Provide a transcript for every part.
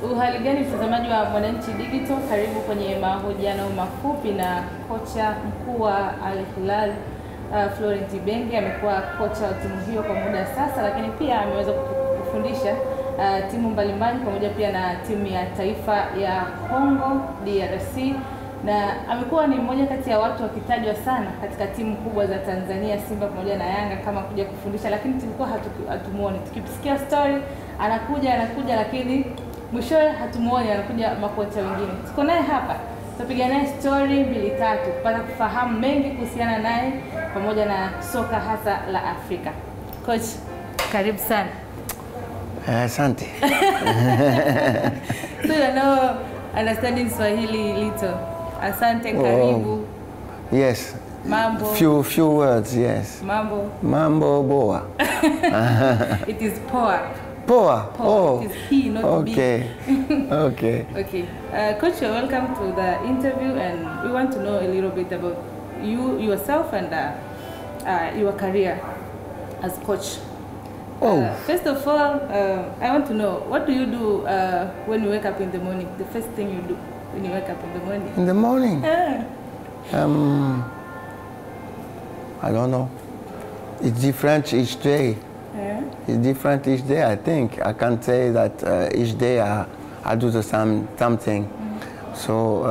Uhali gani mtazamaji wa Mwananchi Digital, karibu kwenye mahojiano mafupi na kocha mkuu wa Hilal Florent Ibenge. Amekuwa kocha wa timu hiyo kwa muda sasa, lakini pia ameweza kufundisha timu mbalimbali pamoja pia na timu ya taifa ya Kongo DRC, na amekuwa ni mmoja kati ya watu wakitajwa sana katika timu kubwa za Tanzania, Simba pamoja na Yanga, kama kuja kufundisha, lakini tulikuwa hatumuoni. Tukisikia story anakuja, lakini mwishowe hatumuoni, anakuja makocha wengine. Tuko naye hapa, tutapiga naye story 2-3 kupata kufahamu mengi kuhusiana naye pamoja na soka hasa la Afrika. Coach, karibu sana. Asante. So you know understanding Swahili little. Asante, karibu. Yes. Mambo. Few words, yes. Mambo boa. It is poa. Poa. Oh. It is he, not okay. B. Okay. Okay. Coach, welcome to the interview, and we want to know a little bit about you yourself and your career as coach. First of all, I want to know, what do you do when you wake up in the morning? The first thing you do when you wake up in the morning? In the morning? I don't know. It's different each day. It's different each day, I think. I can't say that each day I do the same something. So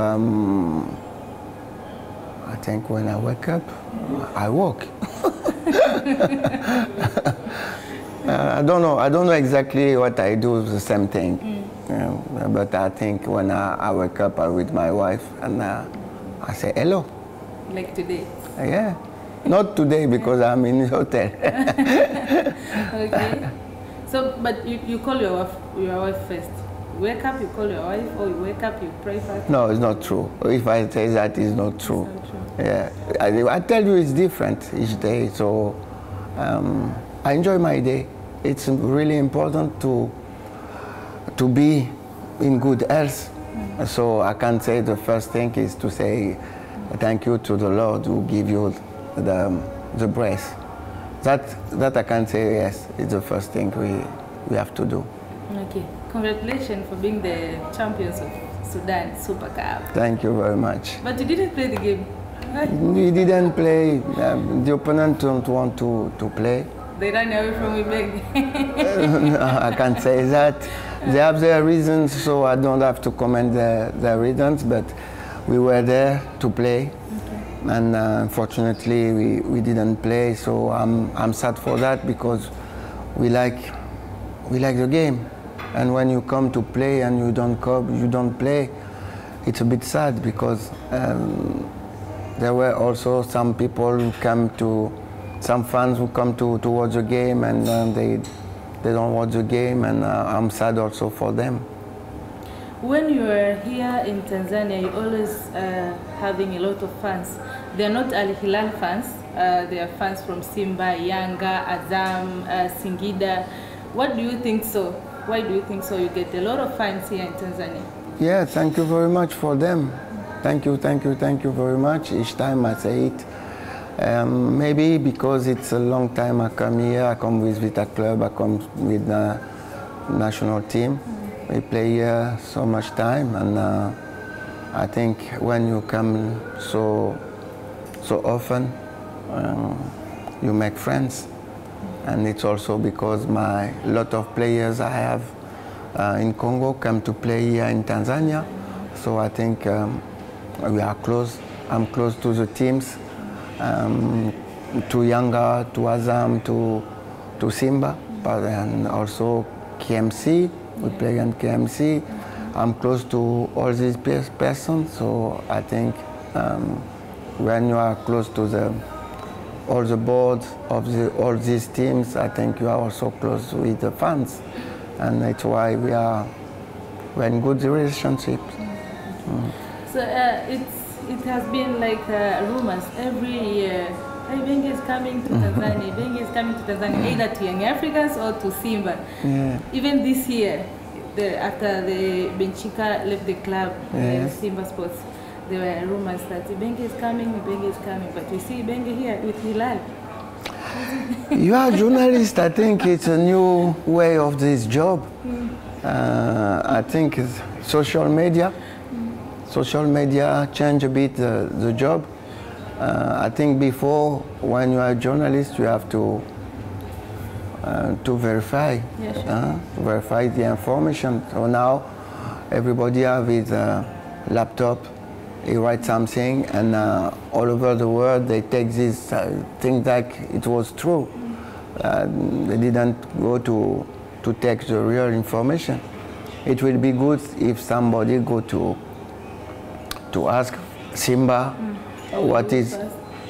I think when I wake up, I walk. I don't know exactly what I do, the same thing. But I think when I wake up, I'm with my wife and I say hello. Like today? Yeah. Not today because I'm in the hotel. Okay. So, but you call your wife first. You wake up, you call your wife, or you wake up, you pray first? No, it's not true. If I say that, it's not true. It's not true. Yeah. I tell you, it's different each day. So I enjoy my day. It's really important to be in good health. So I can say the first thing is to say thank you to the Lord who give you the breath. That I can say, yes, it's the first thing we have to do. Okay. Congratulations for being the champions of Sudan Super Cup. Thank you very much. But you didn't play the game. We didn't play. The opponent don't want to play. They ran away from Ibenge. No, I can't say that. They have their reasons, so I don't have to comment their reasons, but we were there to play. Okay. And unfortunately we didn't play, so I'm sad for that because we like the game. And when you come to play and you don't play, it's a bit sad because there were also some people who come to, some fans who come to watch the game and they don't watch the game, and I'm sad also for them. When you are here in Tanzania, you're always having a lot of fans. They're not Hilal fans, they are fans from Simba, Yanga, Azam, Singida. What do you think so? Why do you think so? You get a lot of fans here in Tanzania. Yeah, thank you very much for them. Thank you very much. Each time I say it. Maybe because it's a long time I come here, I come with Vita Club, I come with the national team. We play here so much time, and I think when you come so often, you make friends. And it's also because a lot of players I have in Congo come to play here in Tanzania. So I think we are close. I'm close to the teams. To Yanga, to Azam, to Simba, and also KMC. We play in KMC. I'm close to all these persons, so I think when you are close to all the boards of all these teams, I think you are also close with the fans, and that's why we're in good relationships. So it has been like rumors every year. Ibenge is coming to Tanzania. Ibenge is coming to Tanzania, either to Young Africans or to Simba. Yeah. Even this year, after the Benchika left the club, Simba Sports, there were rumors that Ibenge is coming, but we see Ibenge here with Hilal. You are a journalist. I think it's a new way of this job. I think it's social media. Social media changed a bit the job. I think before, when you are a journalist, you have to verify, verify the information. So now everybody have his laptop, he writes something, and all over the world they take this thing like it was true. They didn't go to take the real information. It will be good if somebody go to ask Simba what is,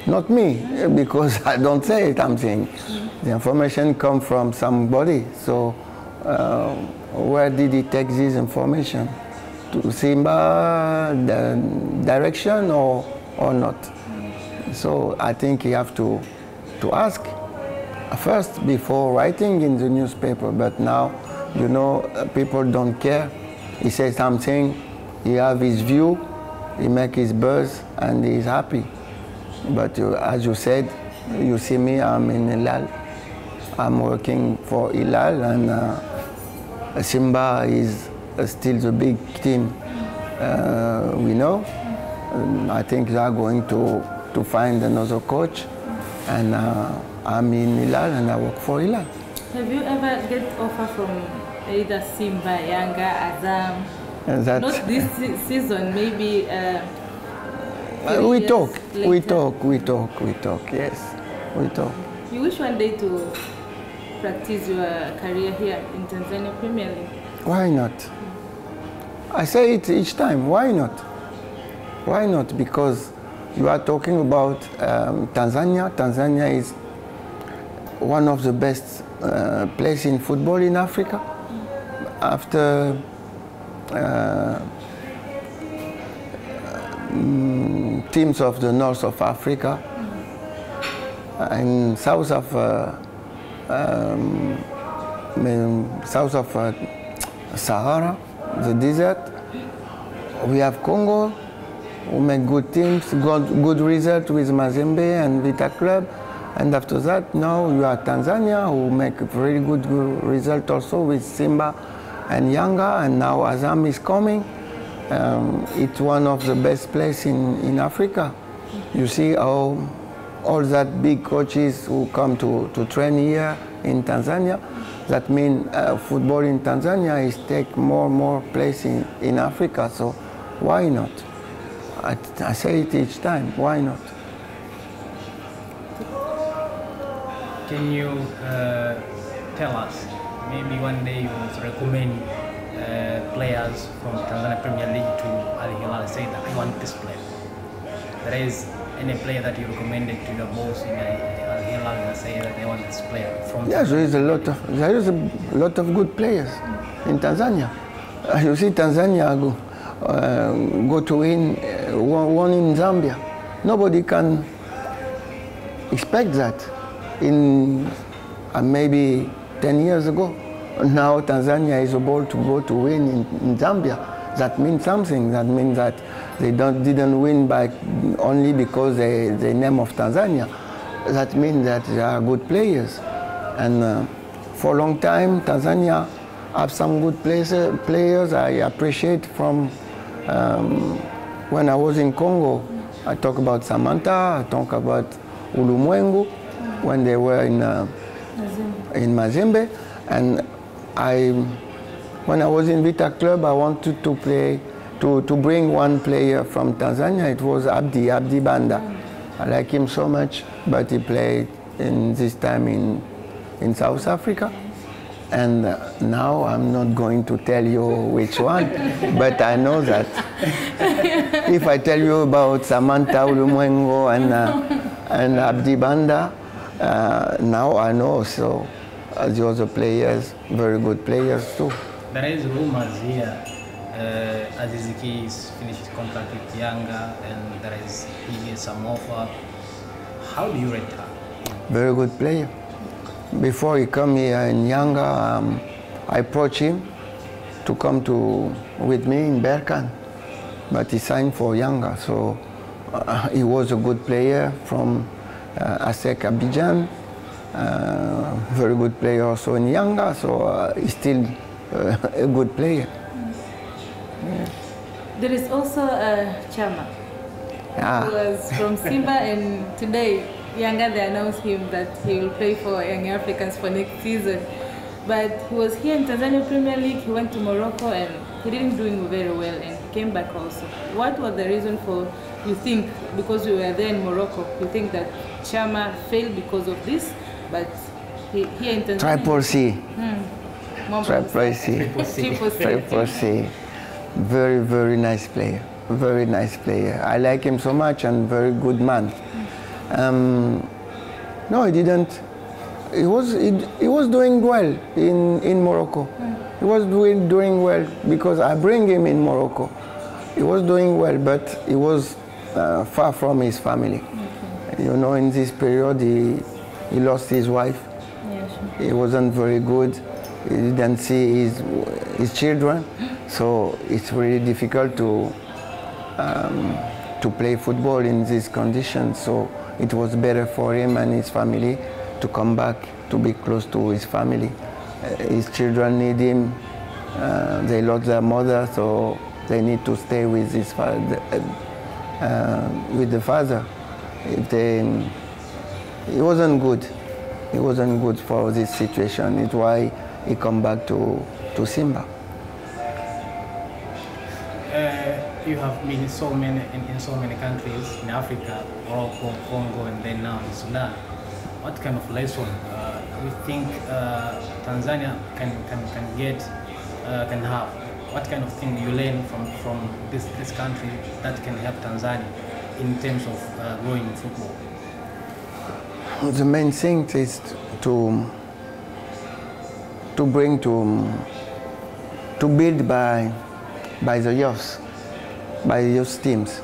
not me, because I don't say something. The information comes from somebody. So where did he take this information? To Simba, the direction or not? So I think you have to ask first before writing in the newspaper. But now, you know, people don't care. He says something, he have his view, he make his buzz, and he's happy. But as you said, you see me, I'm in Hilal. I'm working for Hilal, and Simba is still the big team we know. I think they are going to find another coach, and I'm in Hilal and I work for Hilal. Have you ever get offer from either Simba, Yanga, Azam? Not this season, maybe. We talk, yes, we talk. You wish one day to practice your career here in Tanzania Premier League? Why not? I say it each time, why not? Why not? Because you are talking about Tanzania. Tanzania is one of the best places in football in Africa. After teams of the north of Africa and south of Sahara, the desert. We have Congo, who make good teams, good result with Mzambia and Vita Club. And after that, now you are Tanzania, who make a very good result also with Simba and Yanga, and now Azam is coming. It's one of the best places in Africa. You see how all that big coaches who come to train here in Tanzania, that means football in Tanzania is take more place in Africa. So why not? I say it each time, why not? Can you tell us, maybe one day you will recommend players from Tanzania Premier League to Hilal and say that I want this player? There is any player that you recommended to your boss in Hilal and say that they want this player from? Yes, there is a lot of good players in Tanzania. You see Tanzania go to win one in Zambia. Nobody can expect that. In maybe 10 years ago, now Tanzania is able to go to win in Zambia. That means something. That means that they didn't win by only because the name of Tanzania. That means that they are good players. And for a long time, Tanzania have some good players. I appreciate from when I was in Congo. I talk about Samantha, I talk about Ulumwengu, when they were in Mzambia. And when I was in Vita Club, I wanted to play, to bring one player from Tanzania. It was Abdi Banda. I like him so much, but he played this time in South Africa. And now I'm not going to tell you which one, but I know that if I tell you about Samantha Ulumwengu and Abdi Banda, now I know. So the other players, very good players too. There is rumors here. Aziz KI is finished his contract with Yanga, and he gets some offer. How do you rate her? Very good player. Before he come here in Yanga, I approached him to come with me in Berkane, but he signed for Yanga. So he was a good player from ASEC Abidjan, very good player also in Yanga, so he's still a good player. Yeah. There is also Chama, who was from Simba, and today Yanga, they announced him that he will play for Young Africans for next season. But he was here in Tanzania Premier League, he went to Morocco and he didn't do very well and he came back also. What was the reason for, you think, because we were there in Morocco, you think that Chama failed because of this, but here in Tanzania... Triple C. Triple C. Very, very nice player. Very nice player. I like him so much and very good man. No, he didn't. He was doing well in Morocco. He was doing well because I bring him in Morocco. He was doing well, but he was far from his family. Okay. You know, in this period, he lost his wife. Yeah, sure. He wasn't very good. He didn't see his children, so it's really difficult to play football in these conditions. So it was better for him and his family to come back, to be close to his family. His children need him. They lost their mother, so they need to stay with his father, with the father. He wasn't good. He wasn't good for this situation. It's why he come back to Simba. You have been in so many countries in Africa, Morocco, Congo, and then now in Sudan. What kind of lesson you think Tanzania can have? What kind of thing you learn from this country that can help Tanzania in terms of growing football? The main thing is to build by the youth, by youth teams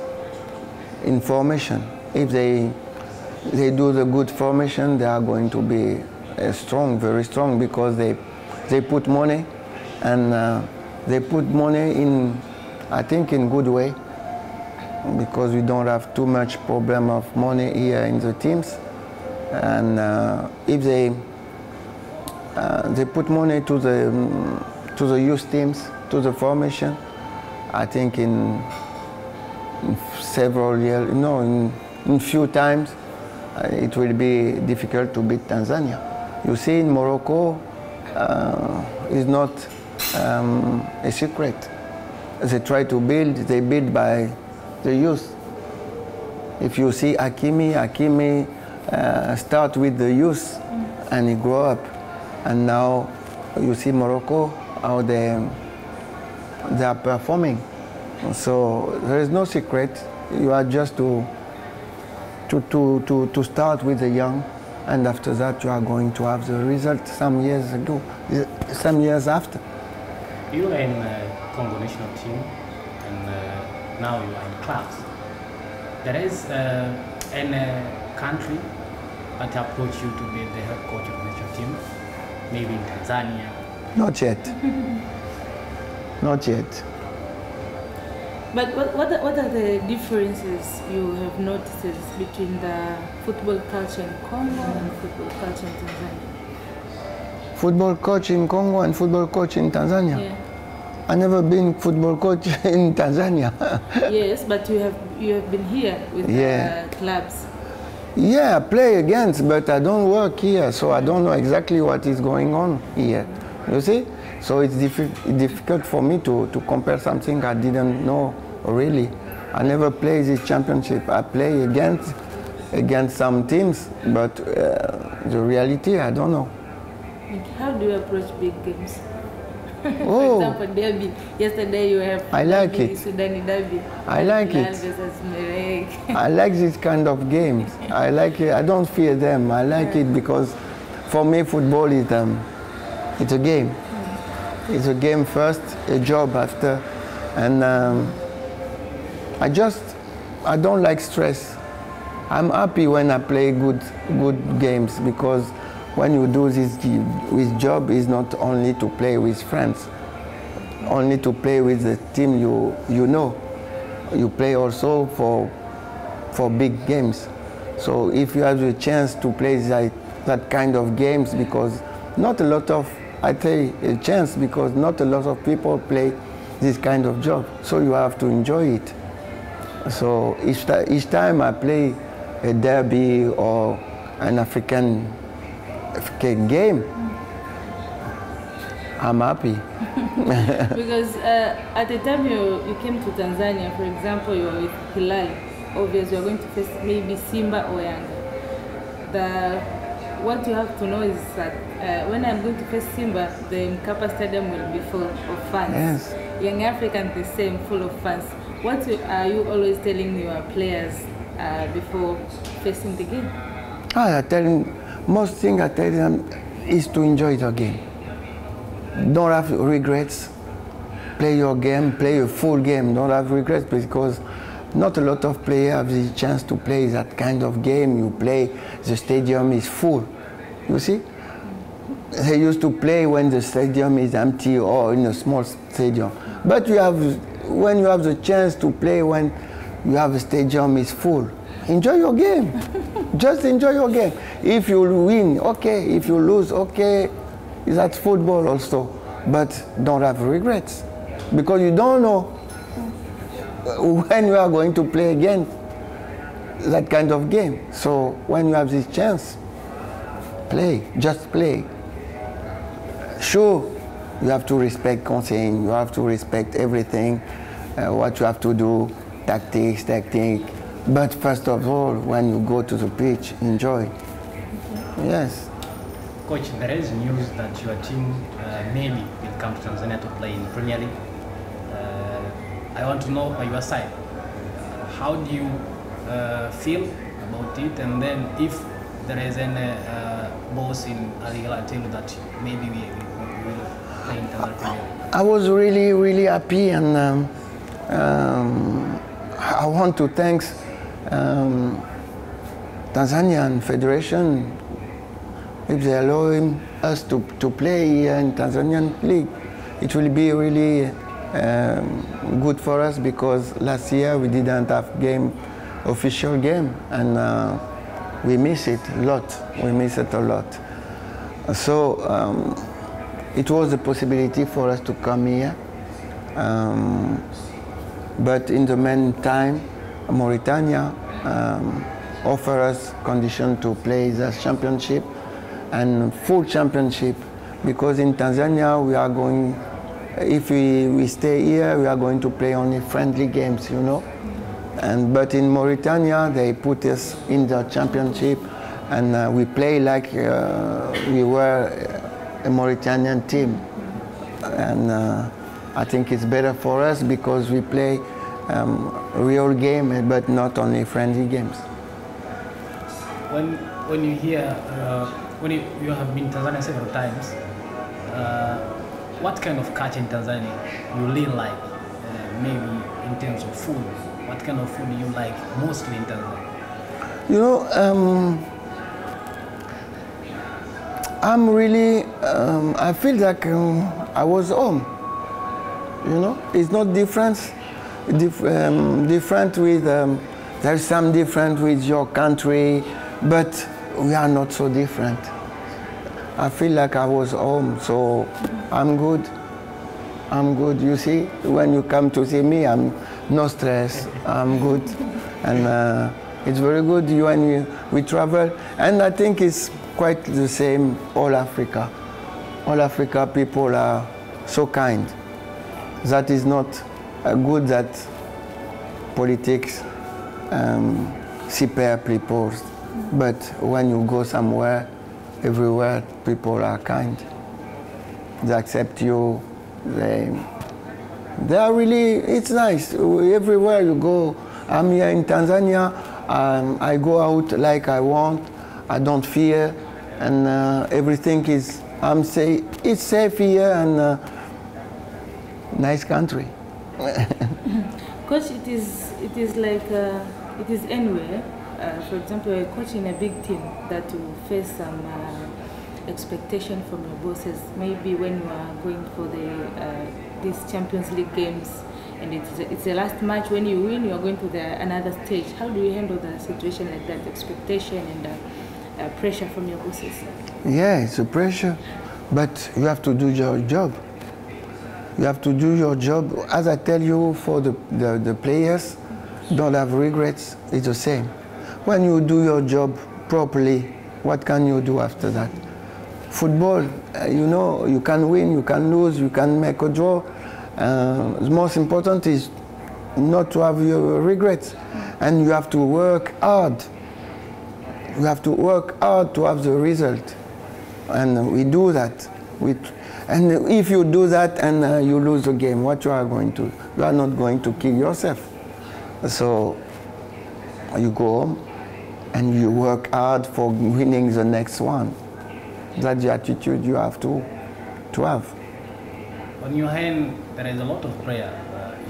in formation. If they do the good formation, they are going to be strong, very strong, because they put money, and they put money in, I think, in good way, because we don't have too much problem of money here in the teams. And if they put money to the youth teams, to the formation, I think in several years, no, in few times, it will be difficult to beat Tanzania. You see, in Morocco, is not a secret. They try to build, they build by the youth. If you see Hakimi start with the youth and he grow up, and now you see Morocco, how they are performing. So there is no secret. You are just to start with the young, and after that you are going to have the result some years after. You are in Congo national team, and now you are in clubs. There is any country that approach you to be the head coach of the national team, maybe in Tanzania? Not yet. Not yet. But what are the differences you have noticed between the football culture in Congo and football culture in Tanzania? Football coach in Congo and football coach in Tanzania? Yeah. I've never been football coach in Tanzania. Yes, but you have been here with clubs. Yeah, I play against, but I don't work here, so I don't know exactly what is going on here. You see? So it's difficult for me to compare something I didn't know really. I never play this championship. I play against some teams, but the reality, I don't know. How do you approach big games? Oh. For example, derby. Yesterday you have Sudan derby. I like it. I like this kind of games. I like it. I don't fear them. I like it because for me football is it's a game. It's a game first, a job after, and I don't like stress. I'm happy when I play good games, because when you do this with job, is not only to play with friends, only to play with the team you know. You play also for big games. So if you have the chance to play that kind of games, because not a lot of, I tell you, a chance, because not a lot of people play this kind of job. So you have to enjoy it. So each time I play a derby or an African game, I'm happy. Because at the time you came to Tanzania, for example, you were with Hilal. Obviously, you're going to face maybe Simba or Yanga. What you have to know is that when I'm going to face Simba, the Mkapa Stadium will be full of fans. Yes. Young African, the same, full of fans. What are you always telling your players before facing the game? Most thing I tell them is to enjoy the game. Don't have regrets. Play your game, play a full game. Don't have regrets, because not a lot of players have the chance to play that kind of game. You play, the stadium is full. You see? They used to play when the stadium is empty or in a small stadium. But when you have the chance to play when you have a stadium is full, enjoy your game. Just enjoy your game. If you win, okay. If you lose, okay. That's football also. But don't have regrets, because you don't know when you are going to play again that kind of game. So when you have this chance, play. Just play. Sure, you have to respect consign. You have to respect everything, what you have to do, tactics, technique. But first of all, when you go to the pitch, enjoy. Okay. Yes. Coach, there is news that your team maybe will come to Tanzania to play in Premier League. I want to know by your side, how do you feel about it? And then if there is any boss in Hilal tell you that maybe we will play in Tanzania Premier League. I was really, really happy, and I want to thank Tanzanian Federation if they allow us to play here in Tanzanian League. It will be really good for us, because last year we didn't have official game, and we miss it a lot. We miss it a lot. So it was a possibility for us to come here. But in the meantime, Mauritania offered us condition to play the championship and full championship, because in Tanzania we are going, if we stay here, we are going to play only friendly games, you know. But in Mauritania, they put us in the championship, and we play like we were a Mauritanian team. And I think it's better for us, because we play real game, but not only friendly games. When you hear, when you have been in Tanzania several times, what kind of culture in Tanzania you really like? Maybe in terms of food, what kind of food do you like mostly in Tanzania? You know, I'm really, I feel like I was home. You know, it's not different with, there's some different with your country, but we are not so different. I feel like I was home, so I'm good. I'm good. You see, when you come to see me, I'm no stress. I'm good, and it's very good when we travel. And I think it's quite the same all Africa. All Africa people are so kind. That is not good that politics separe people, but when you go somewhere, everywhere people are kind. They accept you. They are really, it's nice. Everywhere you go, I'm here in Tanzania, I go out like I want, I don't fear, and everything is, it's safe here, and nice country. Coach, it is like, it is anywhere. For example, you're a coach in a big team that will face some expectation from your bosses. Maybe when you are going for these Champions League games, and it's the last match. When you win, you are going to another stage. How do you handle the situation like that, expectation and pressure from your bosses? Yeah, it's a pressure, but you have to do your job. You have to do your job. As I tell you, for the players, don't have regrets. It's the same. When you do your job properly, what can you do after that? Football, you know, you can win, you can lose, you can make a draw. The most important is not to have your regrets, and you have to work hard. You have to work hard to have the result, and we do that. And if you do that and you lose the game, what you are going to? You are not going to kill yourself. So you go home and you work hard for winning the next one. That's the attitude you have to have. On your hand, there is a lot of players.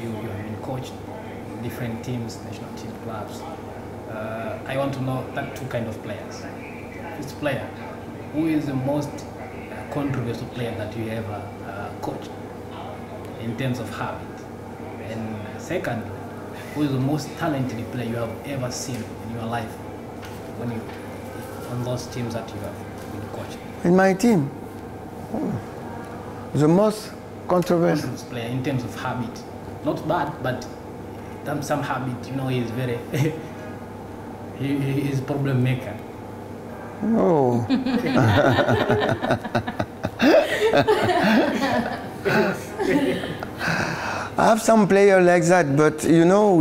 You have been coached in different teams, national team clubs. I want to know that two kind of players. First player, who is the most controversial player that you ever coached in terms of habit? And second, who is the most talented player you have ever seen in your life when you on those teams that you have been coaching? In my team, the most controversial player in terms of habit, not bad, but some habit. You know, he is very he is problem maker. Oh. I have some players like that, but you know,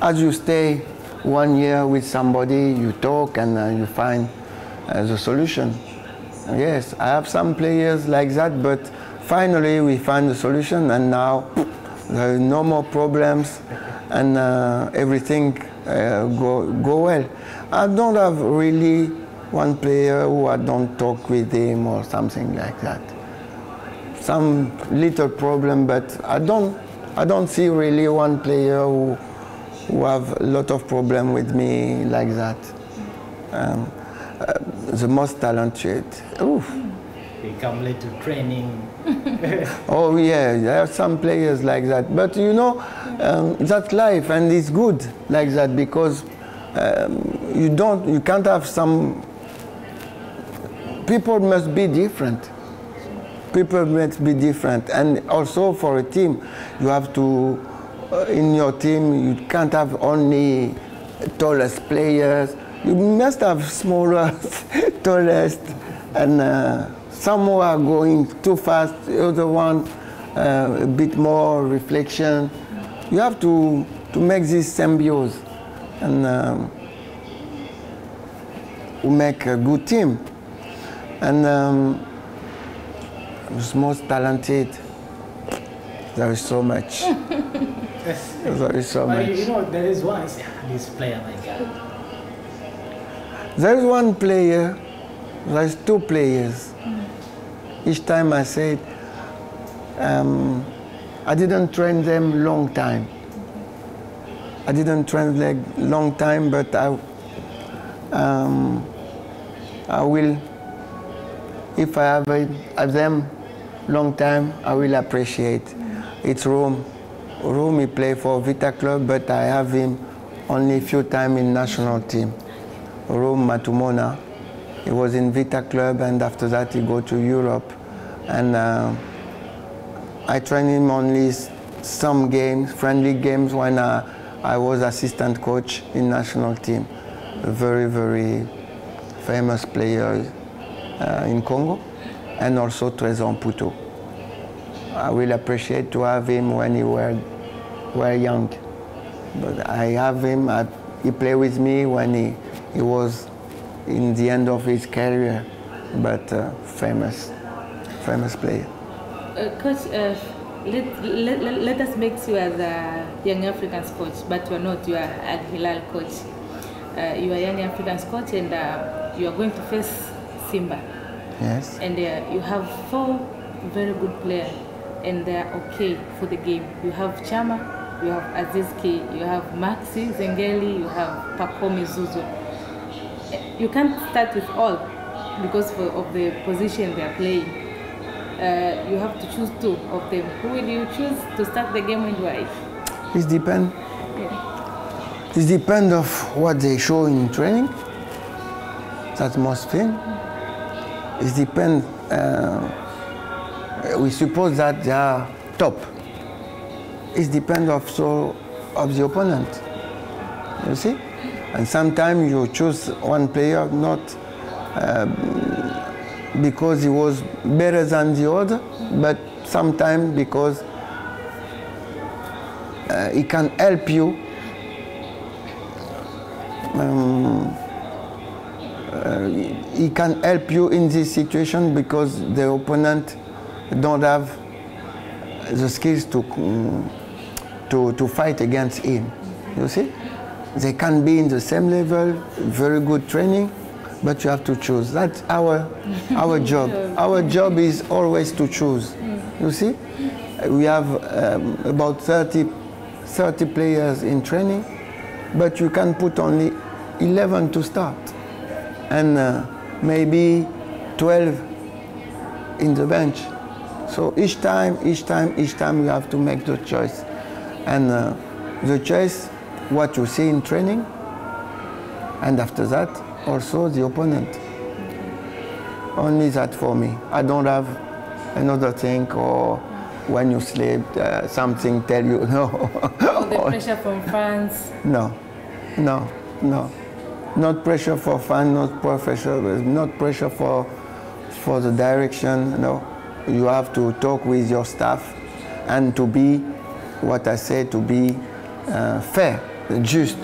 as you stay 1 year with somebody, you talk and you find the solution. Yes, I have some players like that, but finally we find the solution, and now there are no more problems, and everything go well. I don't have really one player who I don't talk with him or something like that. Some little problem, but I don't see really one player who have a lot of problem with me like that. The most talented. Oof. They come late to training. Oh yeah, there are some players like that. But you know, that's life, and it's good like that, because you can't have some. People must be different. People must be different, and also for a team, you have to. In your team, you can't have only tallest players. You must have smaller, tallest, and some who are going too fast. The other one, a bit more reflection. You have to make this symbiosis, and make a good team. And the most talented, there is so much. There is so much. You know, there is one this player like that. There is one player, there is two players. Each time I said, I didn't train them long time. I didn't train them long time, but I will, if I have them long time, I will appreciate. It's Rome. Rome, he play for Vita Club, but I have him only a few times in national team. Rome Matumona, he was in Vita Club, and after that he go to Europe. And I trained him only some games, friendly games, when I was assistant coach in national team. A very, very famous player in Congo, and also Trésor Mputo. I will appreciate to have him when he were young. But I have him, he played with me when he was in the end of his career, but famous player. Coach, let us make you as a Young Africans coach, but you are not, you are a Hilal coach. You are Young Africans coach, and you are going to face Simba. Yes. And you have 4 very good players, and they are okay for the game. You have Chama, you have Aziz KI, you have Maxi Zengeli, you have Pacome Zuzu. You can't start with all because of the position they are playing. you have to choose two of them. Who will you choose to start the game and why? It depends. Yeah. It depends of what they show in training. That's most thing. It depends. We suppose that they are top. It depends also of the opponent. You see? And sometimes you choose one player not because he was better than the other, but sometimes because he can help you he can help you in this situation because the opponent don't have the skills to fight against him. You see? They can be in the same level, very good training, but you have to choose. That's our job. Our job is always to choose. You see? We have about 30 players in training, but you can put only 11 to start, and maybe 12 in the bench. So each time you have to make the choice. And the choice, what you see in training, and after that, also the opponent. Only that for me. I don't have another thing, or when you sleep, something tell you no. Or the pressure from fans? No. Not pressure for fans, not pressure for the direction, no. You have to talk with your staff and to be, what I say, to be fair, just.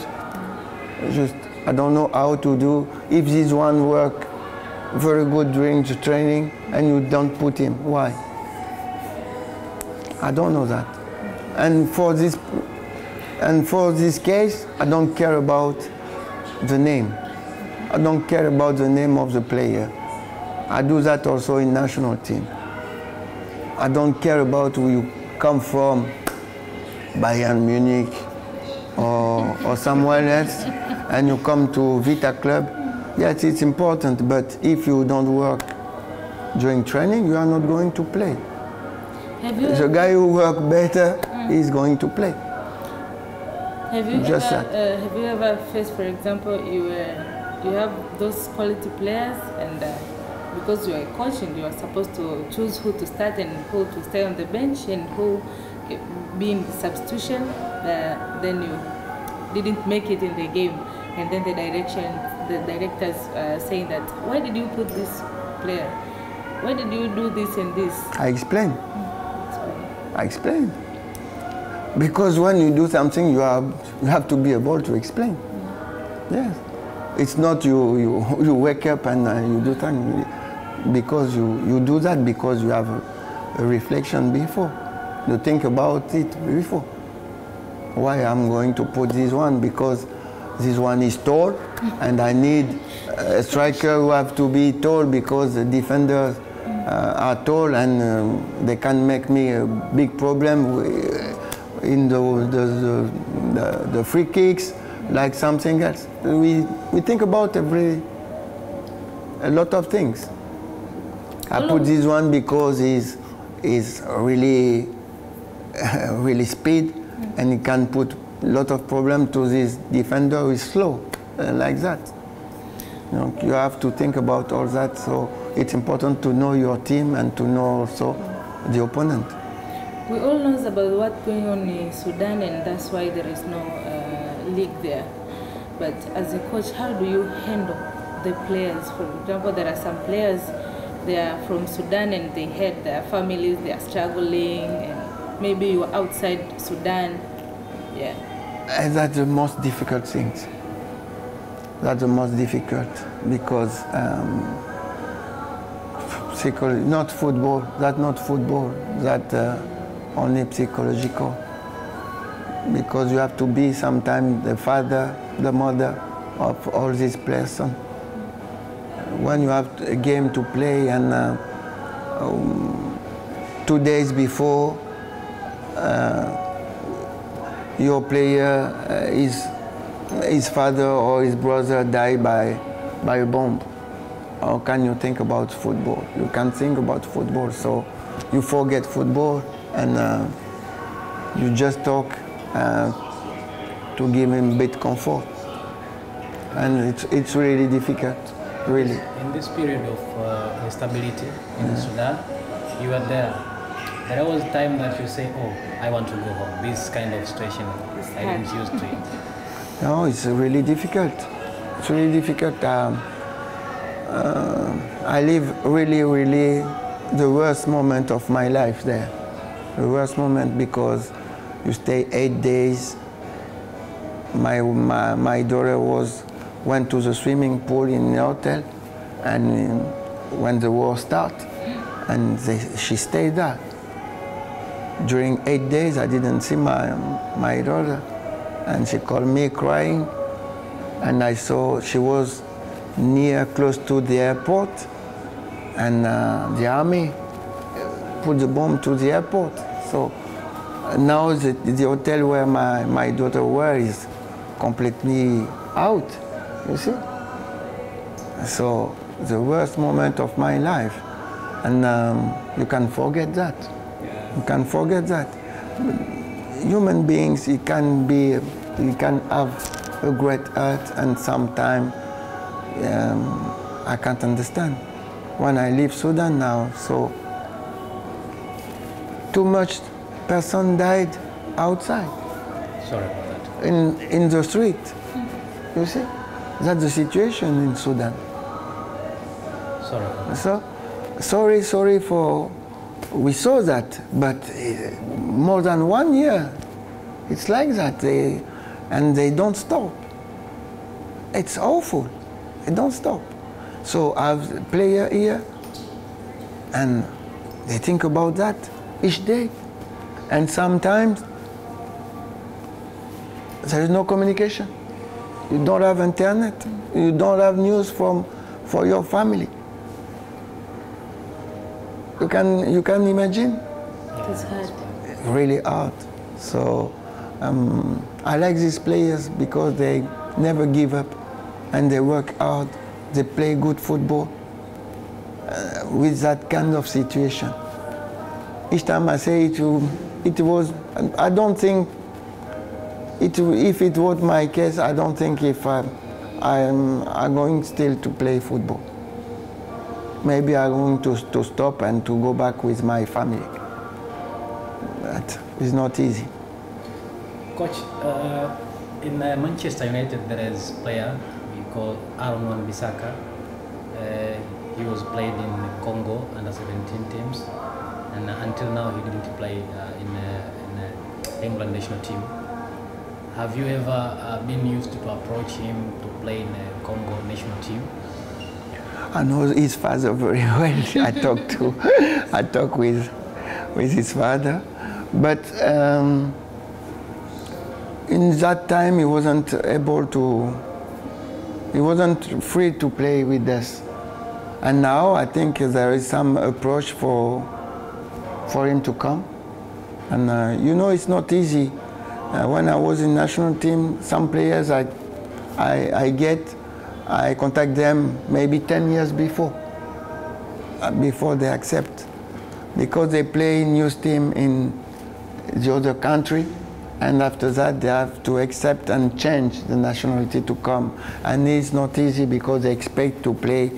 I don't know how to do, if this one work very good during the training and you don't put him, why? I don't know that. And for this case, I don't care about the name. I don't care about the name of the player. I do that also in national team. I don't care about who you come from, Bayern Munich or somewhere else, and you come to Vita Club. Yes, it's important, but if you don't work during training, you are not going to play. The guy who works better is going to play. Have you ever faced, for example, you have those quality players, and because you are a coach and you are supposed to choose who to start and who to stay on the bench and who be in substitution, then you didn't make it in the game, and then the directors saying that, why did you put this player? Why did you do this and this? I explain. I explain. Because when you do something, you have to be able to explain. Yes. It's not you wake up and you do things, because you do that because you have a reflection before. You think about it before. Why I'm going to put this one? Because this one is tall, and I need a striker who have to be tall because the defenders are tall, and they can make me a big problem in the free kicks, like something else. We think about a lot of things. I put this one because he's really speed, and he can put a lot of problem to this defender who is slow, like that. You have to think about all that, so it's important to know your team and to know also the opponent. We all know about what's going on in Sudan, and that's why there is no league there. But as a coach, how do you handle the players? For example, there are some players, they are from Sudan and they had their families, they are struggling, and maybe you are outside Sudan. Yeah. And that's the most difficult things. That's the most difficult, because not football, that's not football, that's only psychological. Because you have to be sometimes the father, the mother of all these players. When you have a game to play and 2 days before your player, his father or his brother died by a bomb, how can you think about football? You can't think about football. So you forget football and you just talk to give him a bit comfort. And it's really difficult, really. In this period of instability in Sudan, you were there. There was a time that you say, oh, I want to go home. This kind of situation, I didn't used to it. No, it's really difficult. It's really difficult. I live really the worst moment of my life there. The worst moment because you stay 8 days. My daughter went to the swimming pool in the hotel, and when the war started, and she stayed there. During 8 days, I didn't see my daughter, and she called me crying, and I saw she was close to the airport, and the army put the bomb to the airport. So now the hotel where my daughter was is completely out, you see? So the worst moment of my life, and you can forget that. You can forget that. Human beings, you can have a great hurt, and sometimes I can't understand. When I leave Sudan now, so too much person died outside. Sorry about that. In the street, you see? That's the situation in Sudan. Sorry about that. So, sorry for, we saw that, but more than 1 year, it's like that, and they don't stop. It's awful, they don't stop. So I have a player here, and they think about that each day. And sometimes there is no communication. You don't have internet. You don't have news for your family. You can imagine? It's hard. Really hard. So I like these players because they never give up and they work hard. They play good football with that kind of situation. Each time I say it was, I don't think, if it was my case, I don't think if I'm going still to play football. Maybe I'm going to stop and to go back with my family. That is not easy. Coach, in Manchester United there is a player we call Wan-Bissaka. He was played in Congo under 17 teams, and until now he didn't play in England national team. Have you ever been used to approach him to play in the Congo national team? I know his father very well. I talk with his father, but in that time he wasn't able to. He wasn't free to play with us, and now I think there is some approach for him to come. And you know, it's not easy. When I was in national team, some players I contact them maybe 10 years before they accept, because they play in youth team in the other country, and after that they have to accept and change the nationality to come. And it's not easy because they expect to play,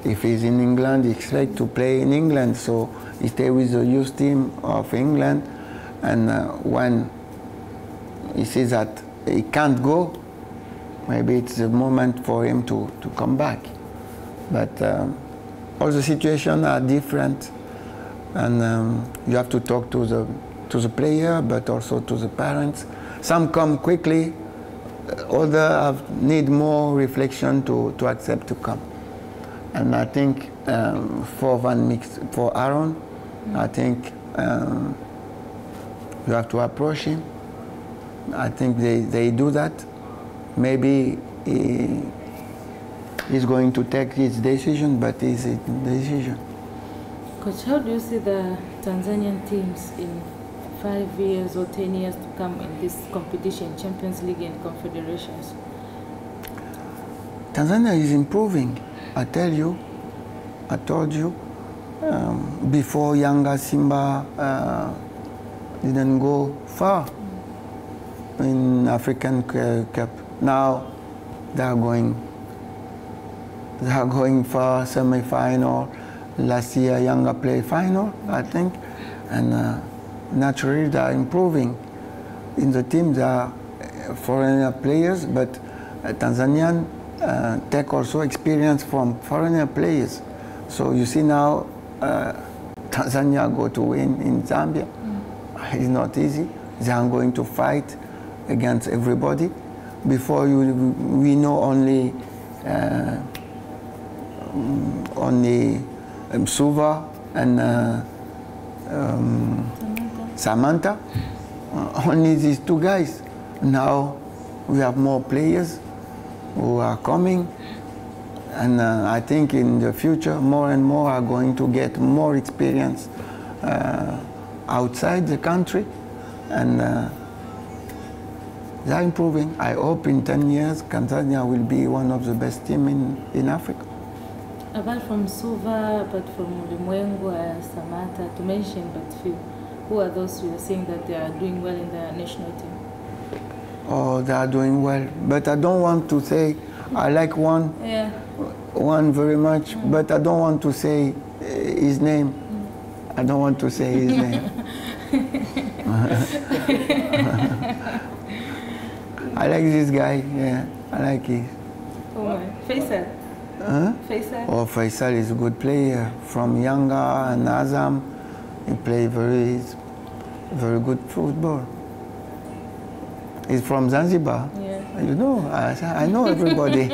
if he's in England, he expects to play in England, so he stays with the youth team of England, and when he sees that he can't go, maybe it's the moment for him to come back. But all the situations are different, and you have to talk to the player, but also to the parents. Some come quickly, others need more reflection to accept to come. And I think for Aaron, I think you have to approach him. I think they do that. Maybe he's going to take his decision, but it's a decision. Coach, how do you see the Tanzanian teams in 5 years or 10 years to come in this competition, Champions League and Confederations? Tanzania is improving. I told you. Before Yanga, Simba didn't go far in African Cup. Now they are going for semi-final. Last year Yanga played final, I think, and naturally they are improving. In the team there are foreigner players, but Tanzanian take also experience from foreigner players. So you see now Tanzania go to win in Zambia. It's not easy. They are going to fight against everybody. Before we know only Suva and Samantha, only these two guys. Now we have more players who are coming, and I think in the future more and more are going to get more experience outside the country, and they are improving. I hope in 10 years Tanzania will be one of the best teams in Africa. Apart from Suva, apart from Ulimwengu, Samata, to mention but few, who are those you are saying that they are doing well in the national team? Oh, they are doing well, but I don't want to say, I like one very much, but I don't want to say his name. I don't want to say his name. I like this guy, yeah, I like it. Oh my, Faisal? Faisal? Oh, Faisal is a good player from Yanga and Azam. He plays very good football. He's from Zanzibar. Yeah. You know, I know everybody.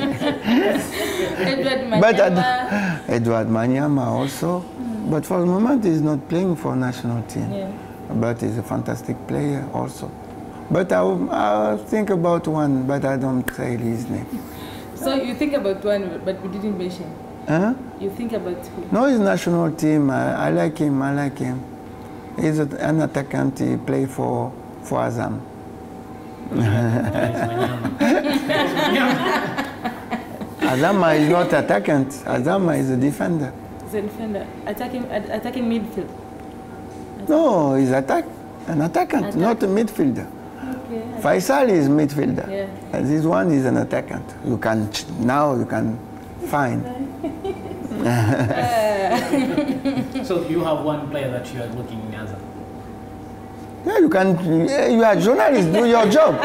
Edward Manyama also. But for the moment, he's not playing for national team. Yeah. But he's a fantastic player also. But I'll think about one, but I don't say his name. So you think about one, but we didn't mention. Huh? You think about who? No, he's national team. I like him. I like him. He's an attackant. He play for Azam. Azama is not attackant. Azama is a defender. He's a defender. Attacking midfield. No, he's an attackant, not a midfielder. Okay. Faisal is midfielder. Yeah. And this one is an attackant. You can find. So you have one player that you are looking at. Yeah, you can. You are journalists. Do your job.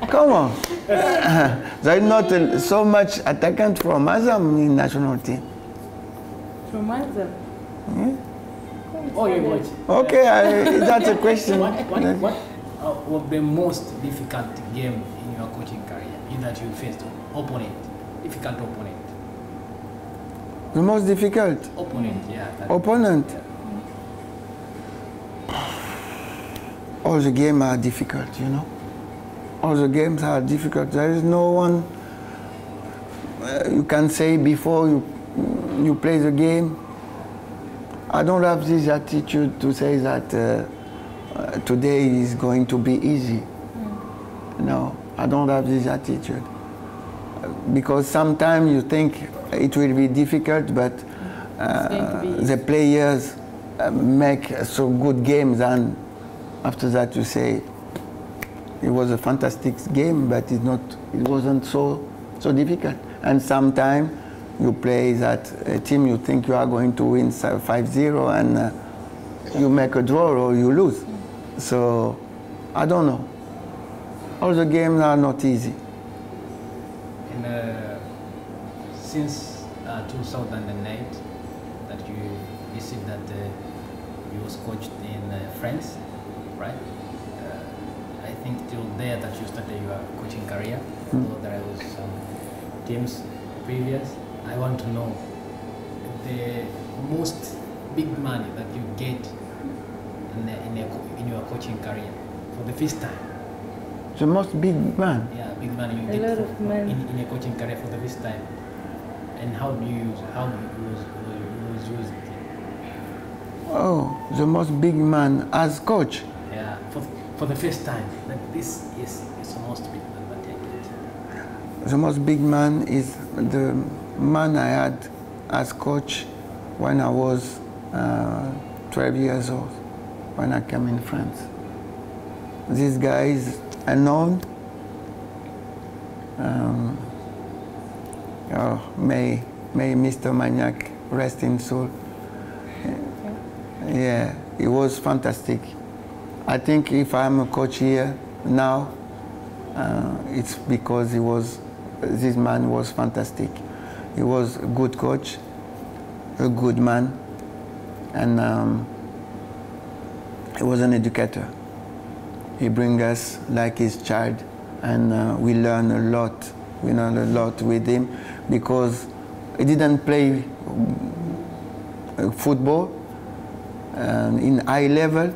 Come on. There is not so much attackant from Azam in national team. From Azam? Yeah. Oh, you watch. Okay, that's a question. What was the most difficult game in your coaching career? In that you faced difficult opponent? The most difficult? Opponent, yeah. Opponent? Yeah. All the games are difficult, you know. All the games are difficult. There is no one you can say before you play the game. I don't have this attitude to say that today is going to be easy. No, I don't have this attitude. Because sometimes you think it will be difficult, but the players make so good games, and after that you say it was a fantastic game, but it wasn't so difficult. And sometimes you play that team you think you are going to win 5-0 and you make a draw or you lose. So I don't know. All the games are not easy. And since 2008 that you said that you was coached in France, right? I think till there that you started your coaching career, although there was some teams previous. I want to know the most big money that you get in your coaching career for the first time. The most big man? Yeah, big money you get in your coaching career for the first time. And how you use it? Oh, the most big man as coach? Yeah, for the first time. That this is the most big man that I get. The most big man is the man I had as coach when I was 12 years old when I came in France. This guy is unknown. May Mr. Maniac rest in soul. Yeah, it was fantastic. I think if I'm a coach here now, it's because this man was fantastic. He was a good coach, a good man, and he was an educator. He brings us like his child, and we learn a lot. We learn a lot with him because he didn't play football in high level,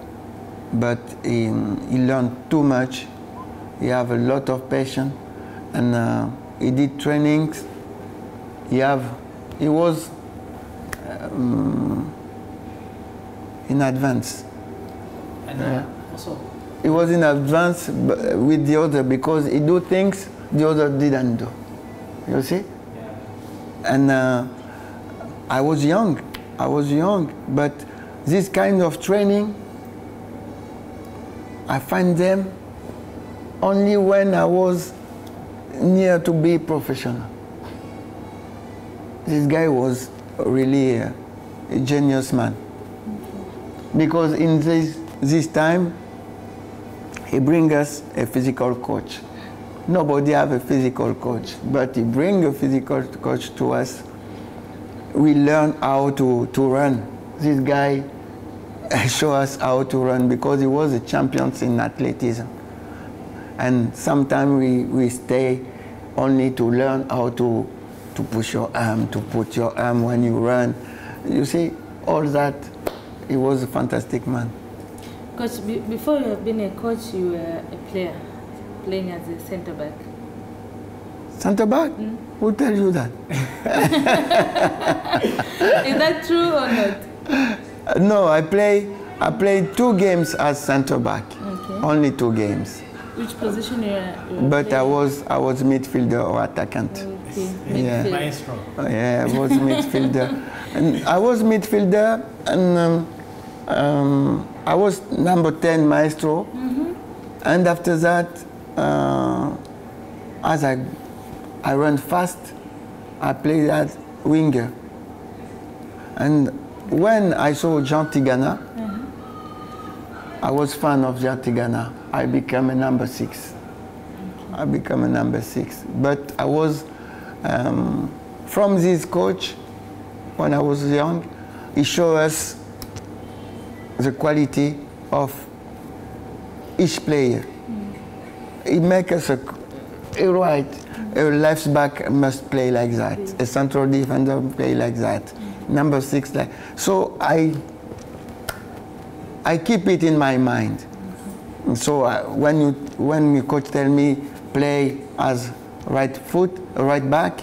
but he learned too much. He have a lot of passion, and he did trainings. He was in advance. And also, he was in advance with the other because he do things the other didn't do. You see? yeah. And I was young, but this kind of training, I find them only when I was near to be professional. This guy was really a genius man. Because in this time, he brings us a physical coach. Nobody have a physical coach, but he brings a physical coach to us. We learn how to run. This guy showed us how to run because he was a champion in athleticism. And sometimes we stay only to learn how to push your arm, to put your arm when you run. You see, all that, he was a fantastic man. Coach, before you have been a coach, you were a player, playing as a center back. Center back? Mm. Who tell you that? Is that true or not? No, I played 2 games as center back. Okay. Only 2 games. Which position you were But playing? I was midfielder or attackant. Okay. Yeah. Maestro. Yeah, I was midfielder. And I was midfielder, and I was number 10 maestro. Mm-hmm. And after that, as I ran fast, I played as winger. And when I saw Jean Tigana, I was fan of Jean Tigana. I became a number 6. I became a number 6. But I was, from this coach, when I was young, he showed us the quality of each player. He make us a left back must play like that. A central defender play like that. Number 6 like. So I keep it in my mind. So when the coach tell me play as right back,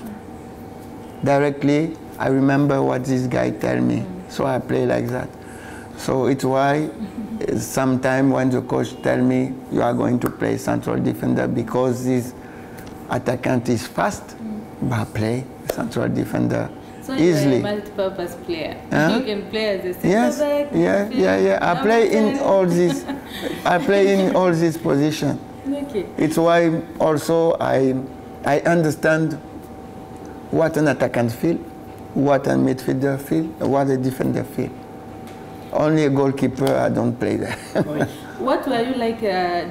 directly I remember what this guy tell me. So I play like that. So it's why sometimes when the coach tell me you are going to play central defender because this attackant is fast, but I play central defender so easily. You're a multi-purpose player. Huh? You can play as a center Yes, back. yeah. I play in all these. I play in all these positions. Okay. It's why also I understand what an attackant feel, what a midfielder feel, what a defender feel. Only a goalkeeper, I don't play there. What were you like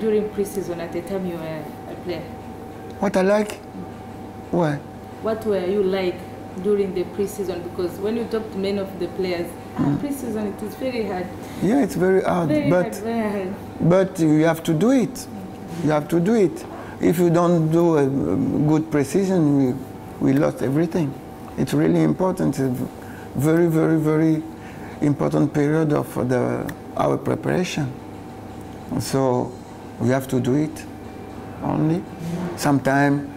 during pre-season at the time you were a player? What I like? What? What were you like during the pre-season? Because when you talk to many of the players, pre-season it is very hard. Yeah, it's very hard. Very hard. But you have to do it. You have to do it. If you don't do a good pre-season, we lost everything. It's really important. It's a very, very, very important period of our preparation. So we have to do it only. Sometimes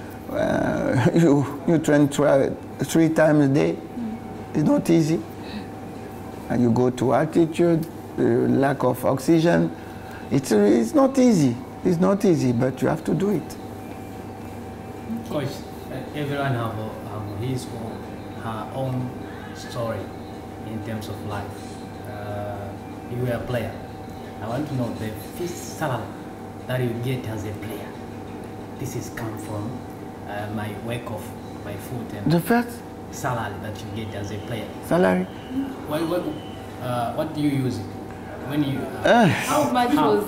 you train 3 times a day. It's not easy. And you go to altitude, lack of oxygen. It's not easy. It's not easy, but you have to do it. Coach, everyone have his or her own story in terms of life. you were a player. I want to know the first salary that you get as a player. This is come from my work of my food and The first salary that you get as a player. salary? What do you use it? When you How much was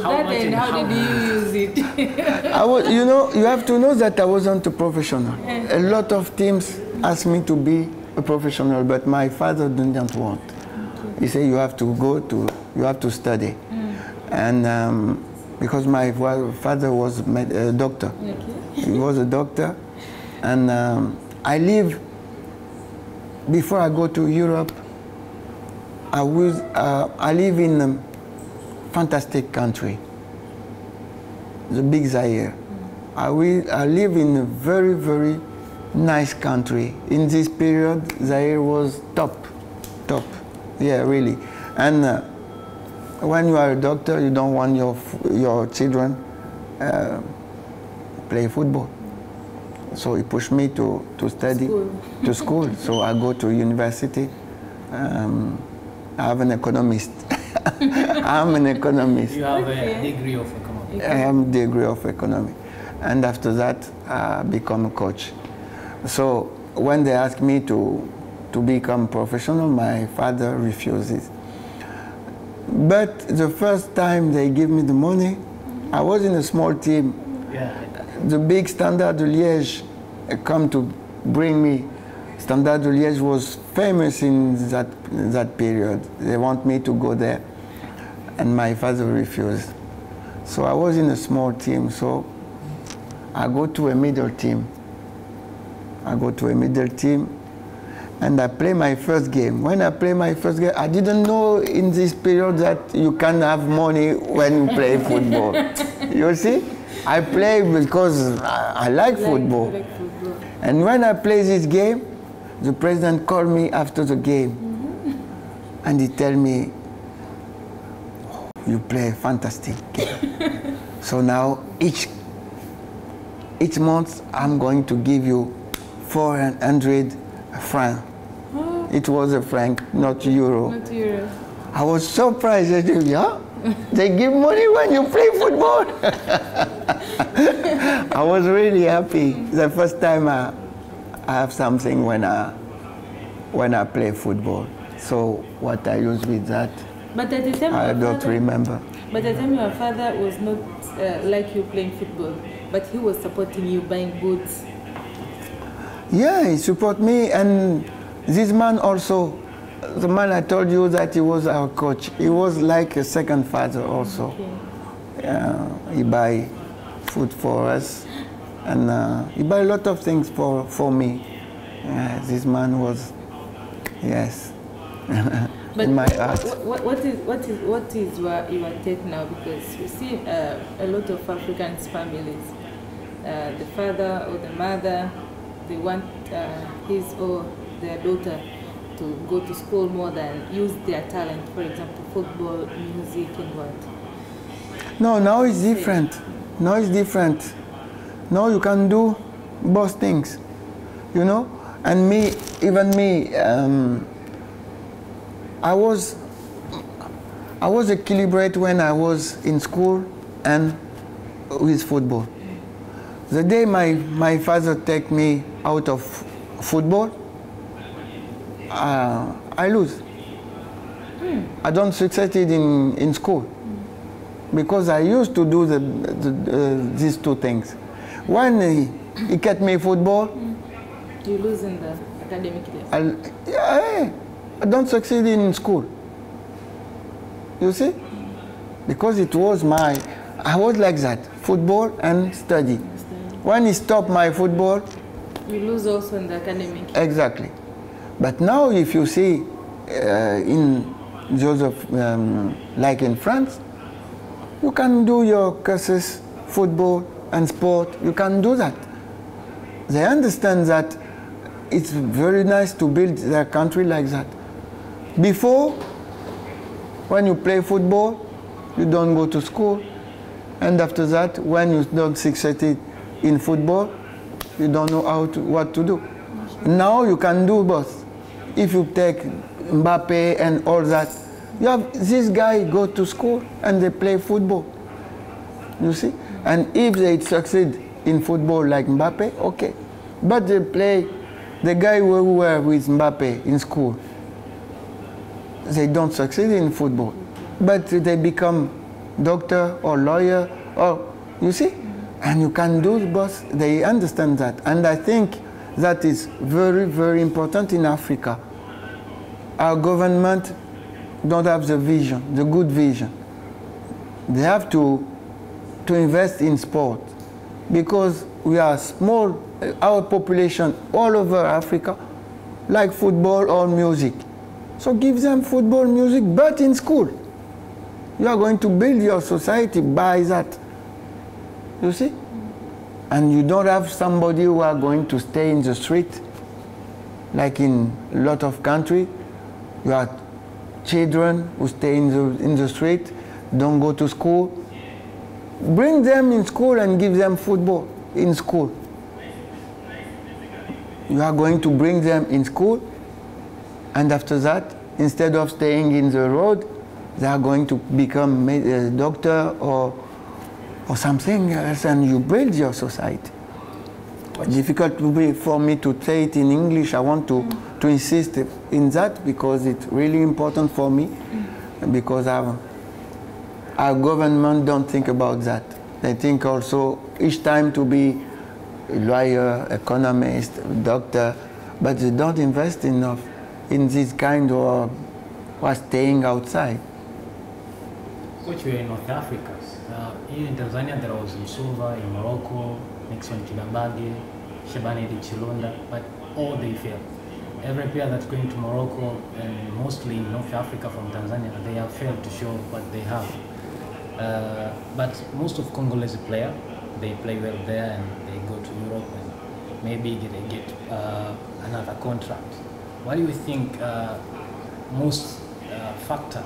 that, and how did you use it? You know, you have to know that I wasn't a professional. A lot of teams asked me to be a professional, but my father didn't want. He said you have to study. And because my father was a doctor. Okay. He was a doctor. And before I go to Europe, I live in a fantastic country, the big Zaire. I live in a very, very nice country. In this period, Zaire was top. Yeah, really. And when you are a doctor, you don't want your children play football. So he pushed me to study, to school. So I go to university. I'm an economist. I'm an economist. You have a degree of economics. I have a degree of economics. And after that, I become a coach. So when they asked me to become professional, my father refuses. But the first time they give me the money, I was in a small team. Yeah. The big Standard de Liège come to bring me. Standard de Liège was famous in that period. They want me to go there, and my father refused. So I was in a small team, so I go to a middle team. And I play my first game. When I play my first game, I didn't know in this period that you can have money when you play football. You see? I play because I like football. And when I play this game, the president called me after the game. And he tell me, oh, you play a fantastic game. So now each month I'm going to give you 400 francs. It was a franc, not euro. Not euro. I was surprised. I said, yeah, they give money when you play football. I was really happy. The first time I have something when I play football. So what I use with that, But at the time I don't remember. But at the time your father was not like you playing football, but he was supporting you, buying boots. Yeah, he support me, and this man also, the man I told you that he was our coach, he was like a second father also. Okay. He buy food for us, and he buy a lot of things for me. This man was, yes, in my heart. What is your take now? Because you see a lot of African families, the father or the mother, they want his or their daughter to go to school more than use their talent, for example, football, music, and what? No, now it's different. Now it's different. Now you can do both things, you know? And even me, I was equilibrated when I was in school and with football. The day my father take me out of football, I lose. I don't succeed in school because I used to do these two things. When he kept me football, you lose in the academic days. I don't succeed in school. You see? Because it was I was like that, football and study. When he stopped my football, you lose also in the academic. Exactly. But now if you see in Joseph, like in France, you can do your courses, football and sport, you can do that. They understand that it's very nice to build their country like that. Before, when you play football, you don't go to school. And after that, when you don't succeed in football, you don't know what to do. Now you can do both. If you take Mbappe and all that, You have this guy go to school and they play football. You see? And if they succeed in football like Mbappe, okay. But they play, the guy who were with Mbappe in school, they don't succeed in football. But they become doctor or lawyer, or, you see? And you can do both. They understand that. And I think that is very, very important in Africa. Our government don't have the vision, the good vision. They have to invest in sport because we are small, our population all over Africa like football or music. So give them football, music, but in school. You are going to build your society by that. You see? And you don't have somebody who are going to stay in the street like in a lot of countries. You have children who stay in the street, don't go to school. Bring them in school and give them football in school. You are going to bring them in school, and after that, instead of staying in the road, they are going to become a doctor or something else, and you build your society. Difficult for me to say it in English. I want to insist in that because it's really important for me, because our government don't think about that. They think also each time to be a lawyer, economist, doctor, but they don't invest enough in this kind of staying outside. Coach, we are in North Africa. Here in Tanzania there was Msuva, in Morocco, Nixon Kibambage, Shabani Di Chilunda, but all they failed. Every player that's going to Morocco and mostly in North Africa from Tanzania, they have failed to show what they have. But most of Congolese players, they play well there and they go to Europe and maybe they get another contract. What do you think most factor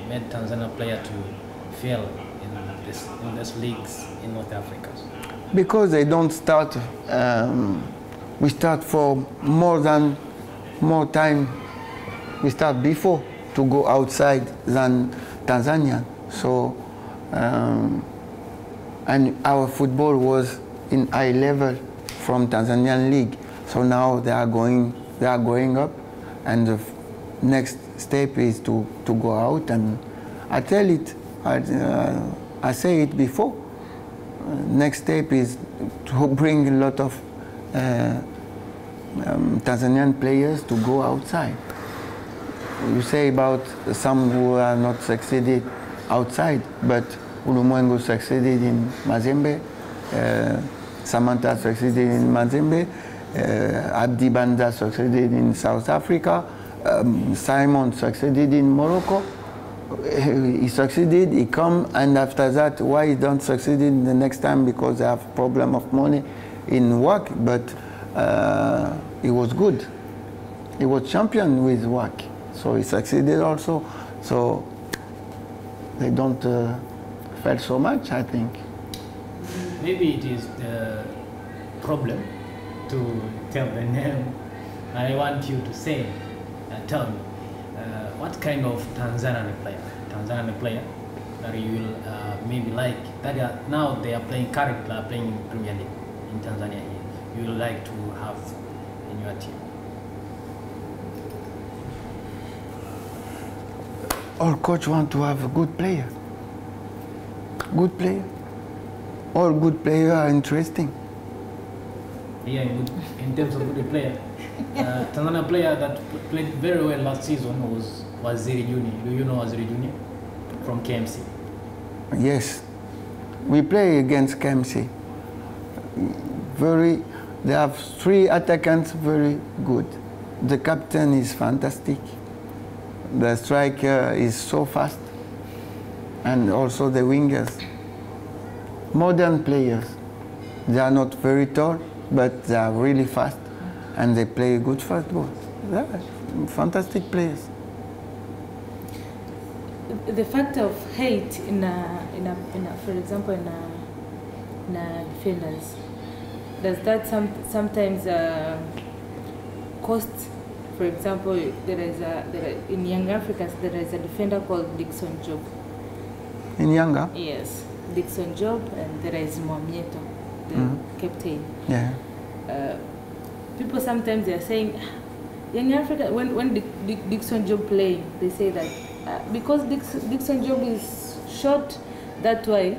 made Tanzania player to fail in these leagues in North Africa? Because they don't start, we start for more time, we start before to go outside than Tanzania. So, and our football was in high level from Tanzanian league. So now they are going up, and the next step is to go out. And I tell it, I say it before. Next step is to bring a lot of Tanzanian players to go outside. You say about some who are not succeeded outside, but Ulumwengu succeeded in Mazembe, Samantha succeeded in Mazembe, Abdi Banda succeeded in South Africa, Simon succeeded in Morocco. He succeeded, he come, and after that, why he don't succeed in the next time? Because they have problem of money in work, but he was good. He was champion with work, so he succeeded also. So they don't fail so much, I think. Maybe it is the problem to tell the name. I want you to say, tell me, what kind of Tanzanian player that you will maybe like, that now they are playing, currently are playing in Premier League in Tanzania here, you will like to have in your team? All coach want to have a good player. Good player. All good players are interesting. Yeah, in terms of good player, Tanzania player that played very well last season was Waziri Junior. Do you know Waziri Junior from KMC? Yes, we play against KMC. They have 3 attackants very good. The captain is fantastic. The striker is so fast, and also the wingers. Modern players. They are not very tall, but they are really fast, and they play good football. Yeah, fantastic players. The fact of hate for example, in defenders, does that sometimes cost for example, in Young Africans there is a defender called Dickson Job. In Yanga? Yes, Dickson Job, and there is Mwamieto, the captain. Yeah. People sometimes they are saying, Young Africa, when Dickson Job playing, they say that because Dickson Job is short, that's why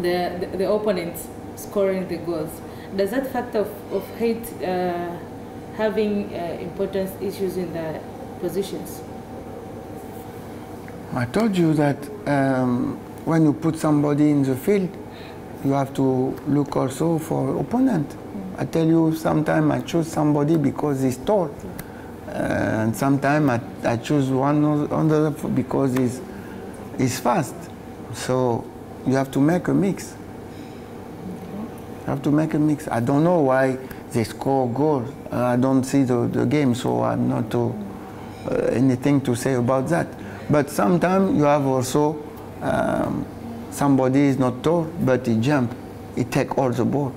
the opponents scoring the goals. Does that fact of height having important issues in the positions? I told you that when you put somebody in the field, you have to look also for opponent. I tell you, sometimes I choose somebody because he's tall, and sometimes I choose one other because he's fast. So you have to make a mix. You have to make a mix. I don't know why they score goals. I don't see the game, so I'm not anything to say about that. But sometimes you have also somebody is not tall, but he jump, he take all the ball.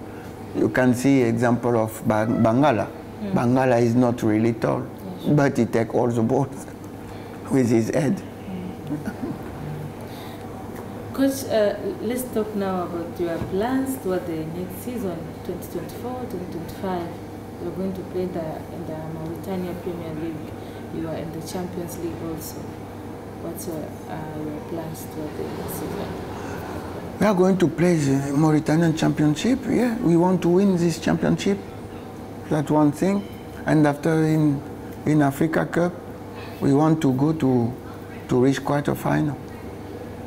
You can see example of Bangala. Bangala is not really tall, but he take all the balls with his head. Coach, let's talk now about your plans toward the next season, 2024-2025. You're going to play in the Mauritania Premier League. You are in the Champions League also. What's your plans toward the next season? We are going to play the Mauritanian Championship. Yeah, we want to win this championship. That's one thing. And after in Africa Cup, we want to go to reach quarter-final.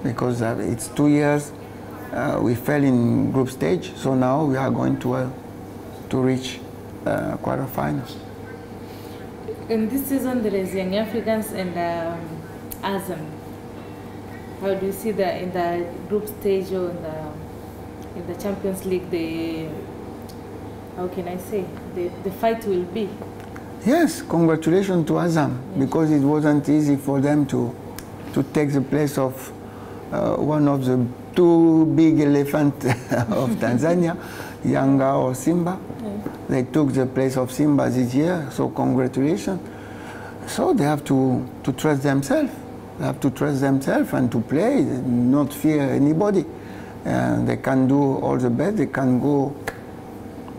Because it's 2 years we fell in group stage, so now we are going to reach quarter-finals. In this season, there is Young Africans and Azam. How do you see that in the group stage or in the Champions League? How can I say, the fight will be? Yes, congratulations to Azam, because it wasn't easy for them to take the place of one of the two big elephants of Tanzania, Yanga or Simba. They took the place of Simba this year, so congratulations. So they have to trust themselves. They have to trust themselves and to play, not fear anybody. They can do all the best. They can go.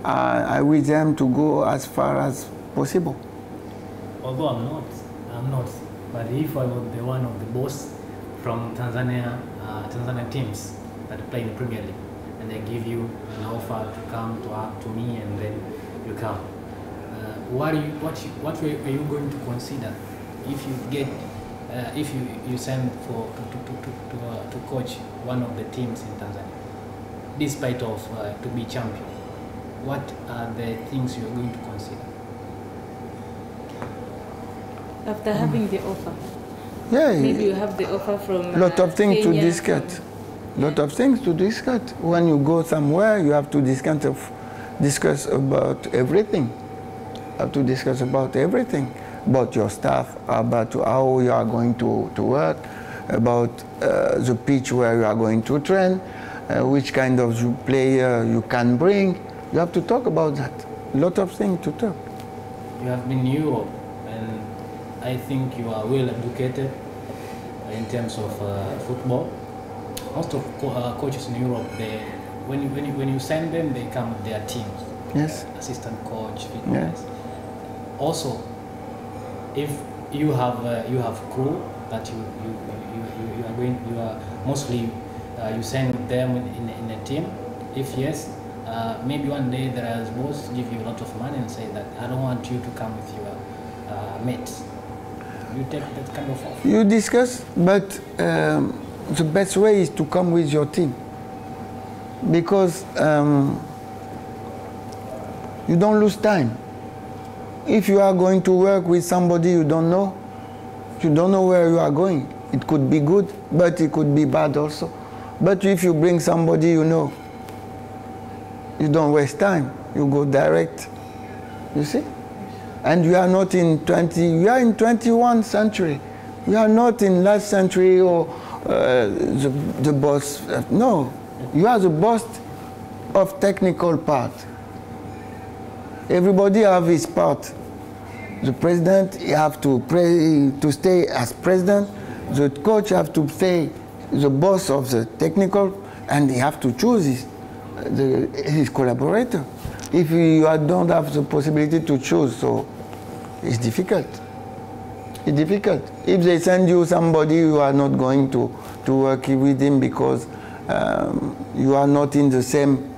I wish them to go as far as possible. Although I'm not. But if I was the one of the boss from Tanzania teams that play in the Premier League, and they give you an offer to come to me, and then you come, what are you going to consider if you get if you send to coach one of the teams in Tanzania, despite of to be champion? What are the things you are going to consider after having the offer? Yeah, maybe you have the offer from lot of things Kenya, to discuss. Lot of things to discuss. When you go somewhere, you have to discuss about everything. You have to discuss about everything, about your staff, about how you are going to work, about the pitch where you are going to train, which kind of player you can bring. You have to talk about that. A lot of things to talk. You have been in Europe, and I think you are well educated in terms of football. Most of coaches in Europe, when you send them, they come with their teams. Yes. Assistant coach, fitness. Yes. Also, if you have crew that you are mostly you send them in a team. If yes, maybe one day there is boss give you a lot of money and say that I don't want you to come with your mates. You take that kind of offer. You discuss, but the best way is to come with your team, because you don't lose time. If you are going to work with somebody you don't know where you are going. It could be good, but it could be bad also. But if you bring somebody you know, you don't waste time. You go direct. You see? And you are not in you are in 21st century. You are not in last century or the boss. No, you are the boss of technical part. Everybody have his part. The president have to stay as president. The coach have to stay the boss of the technical, and he have to choose his collaborator. If you don't have the possibility to choose, so it's difficult. It's difficult. If they send you somebody, you are not going to work with him because you are not in the same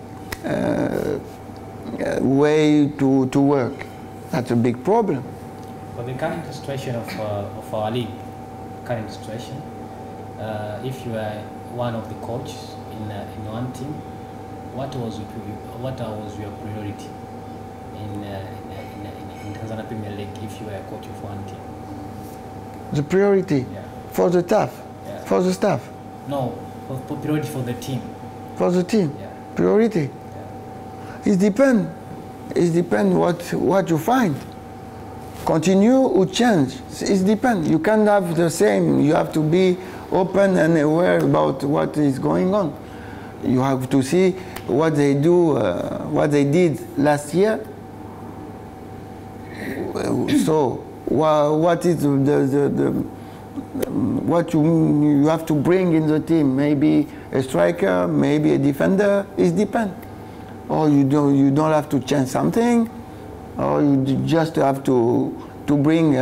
way to work. That's a big problem. For the current situation of our league, current situation, if you are one of the coaches in one team, what was your priority in Tanzania Premier League if you were a coach of one team? The priority for the staff, for the staff. No, for priority for the team. For the team, priority. It depends. It depends what you find. Continue or change. It depends. You can't have the same. You have to be open and aware about what is going on. You have to see what they do, what they did last year. So, what is what you have to bring in the team? Maybe a striker, maybe a defender. It depends. Or you don't have to change something, or you just have to bring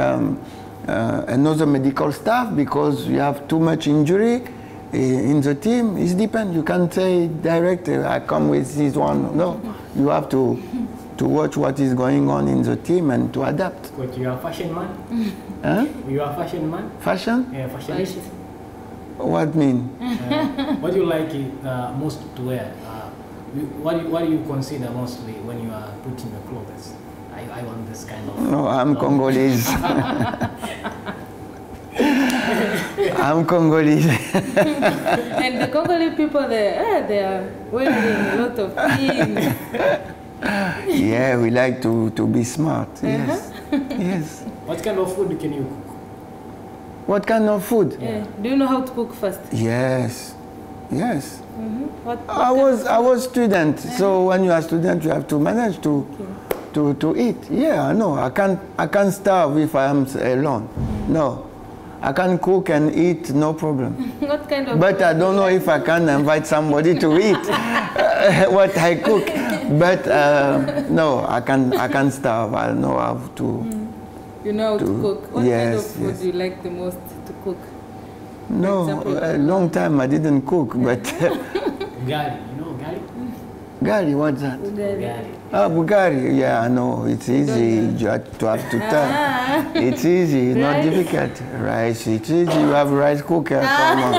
another medical staff because you have too much injury in the team. It depends. You can't say direct, I come with this one. No, you have to watch what is going on in the team and to adapt. Coach, you are a fashion man? Huh? You are a fashion man? Fashion? Yeah, fashionist. What mean? What do you like most to wear? What do you consider mostly when you are putting your clothes? I want this kind of... No, I'm Congolese. I'm Congolese. And the Congolese people, they are wearing a lot of things. Yeah, we like to be smart. Yes. Yes. What kind of food can you cook? What kind of food? Yeah. Do you know how to cook first? Yes. Yes. What I was student, so when you are student, you have to manage to eat. Yeah, I know. I can't starve if I am alone. No, I can cook and eat, no problem. What kind of? But I don't know if I can invite somebody to eat what I cook. But no, I can starve. I know how to. You know how to cook. What kind of food do you like the most to cook? No, a long time I didn't cook, but... Gari, you know gari? Gari, what's that? Bugari. Ah, Bugari, yeah, I know. It's easy to have to turn. It's easy, it's not difficult. Rice, it's easy. You have rice cooker. Come on.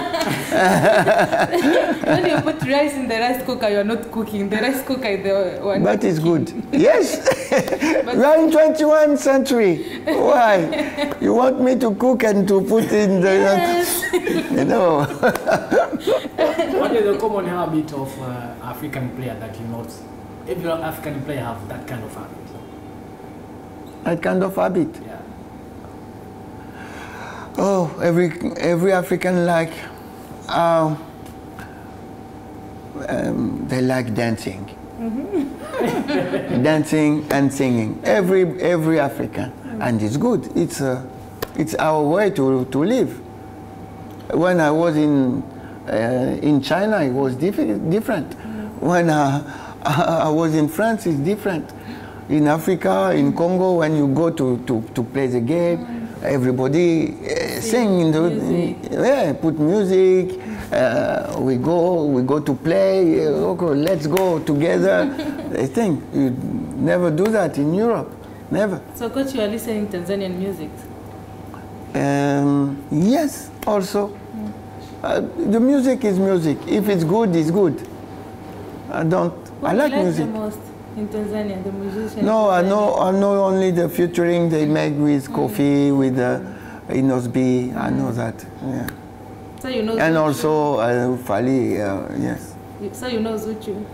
When you put rice in the rice cooker, you're not cooking. The rice cooker is the one. But it's good. Yes. We are in 21st century. Why? You want me to cook and to put in the... Yes. You know. What is the common habit of African player that you notice? Every African player have that kind of habit. That kind of habit? Yeah. Oh, every African like... they like dancing. Dancing and singing. Every African. And it's good. It's our way to live. When I was in China, it was different. When I was in France, it's different. In Africa, in Congo, when you go to play the game, everybody sing put music. We go to play. Okay, let's go together. I think you never do that in Europe. Never. So, Coach, you are listening Tanzanian music? Yes, also. The music is music. If it's good, it's good. I like music. What do you like the most in Tanzania, the musicians? No, I know only the featuring they make with Kofi, with Inosbi. I know that. Yeah. So you know. And Zuchu. also Fali. Yes. So you know Zuchu.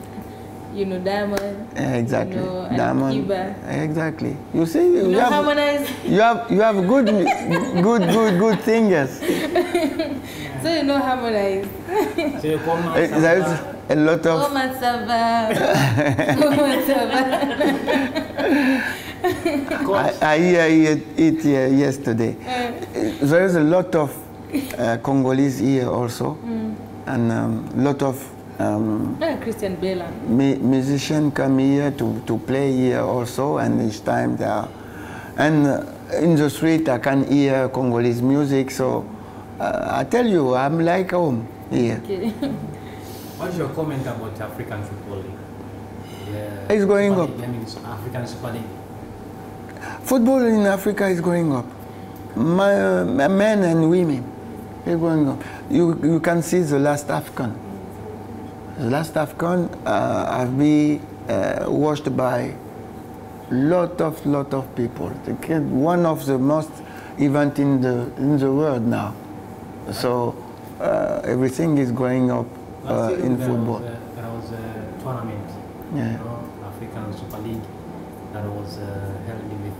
You know Diamond. Exactly. You know Diamond. Kiba. Exactly. You see, You know Harmonize. You have good singers. So you know Harmonize. There's a lot of. Oh, Matsaba. Oh, Matsaba. I hear it here yesterday. There is a lot of Congolese here also, and a lot of Christian Bella. musicians come here to play here also, and each time they are. And in the street I can hear Congolese music, so I tell you, I'm like home here. Okay. What's your comment about African Football League? It's going up. African Super League. Football in Africa is going up. Men and women is going up. You can see the last AFCON. The last AFCON have been watched by lot of people. One of the most event in the world now. So everything is going up in football. There was a tournament, yeah. You know, African Super League, that was held with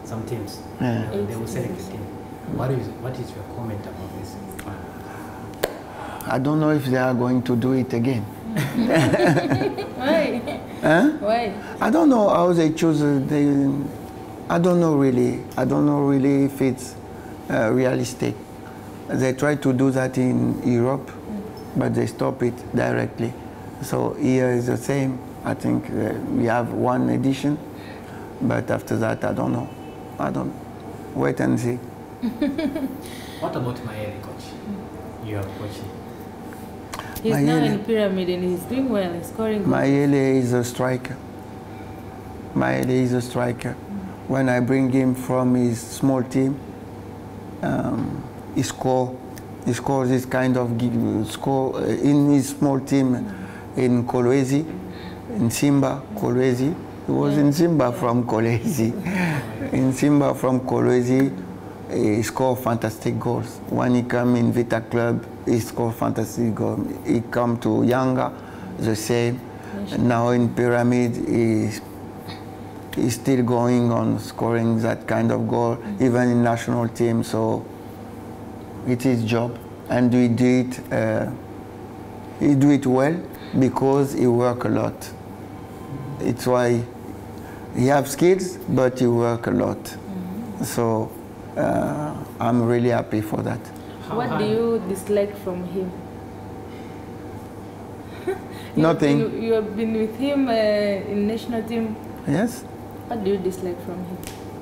some teams. Yeah. They were selected. What is your comment about this? I don't know if they are going to do it again. Why? Huh? Why? I don't know how they choose. I don't know really. I don't know really if it's realistic. They try to do that in Europe, but they stop it directly. So here is the same. I think we have one edition, but after that, I don't know. I don't. Wait and see. What about Mayele, coach? You are coaching. He's now Mayele. in Pyramid and he's doing well. He's scoring goals. Mayele is a striker. Mayele is a striker. When I bring him from his small team, he scores this kind of score in his small team in Kolwezi, in Simba, Kolwezi. He was in Simba from Kolwezi. In Simba from Kolwezi, he scored fantastic goals. When he came in Vita Club, he scored fantastic goals. He come to Yanga, the same. Now in Pyramid, he's still going on scoring that kind of goal, even in national team. So it's his job, and he do it well because he work a lot. It's why he have skills, but he work a lot. So I'm really happy for that. What do you dislike from him? Nothing. You have been with him in national team. Yes? What do you dislike from him?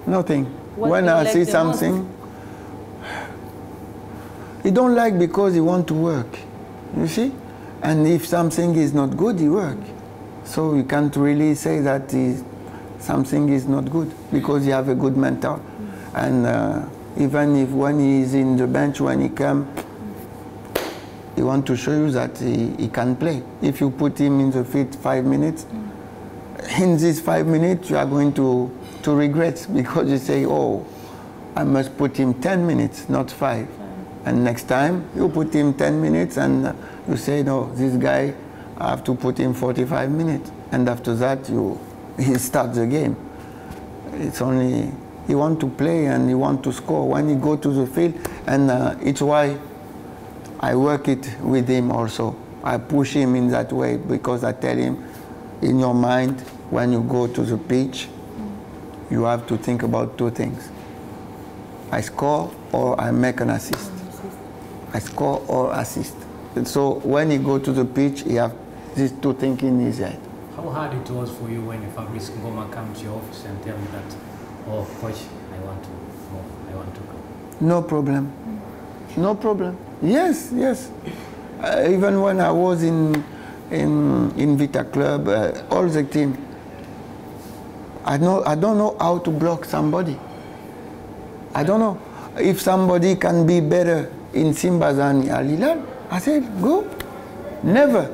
Nothing. What When do you I like see the something, he don't like because he want to work. You see? And if something is not good, he work. So you can't really say that something is not good because he have a good mental. And even if when he is in the bench, when he come, he want to show you that he can play. If you put him in the field 5 minutes, in these 5 minutes you are going to regret because you say, oh, I must put him 10 minutes, not 5. And next time you put him 10 minutes and you say, no, this guy, I have to put him 45 minutes. And after that, he starts the game. It's only, he want to play and he want to score when he go to the field. And it's why I work it with him also. I push him in that way because I tell him, in your mind, when you go to the pitch, you have to think about 2 things. I score or I make an assist. I score or assist. And so when he go to the pitch, he have these 2 things in his head. How hard it was for you when Fabrice Ngoma comes to your office and tell you that, oh, coach, I want to go? No problem. No problem. Yes, yes. Even when I was in Vita Club, all the team, I don't know how to block somebody. I don't know. If somebody can be better in Simba than Hilal, I said, go. Never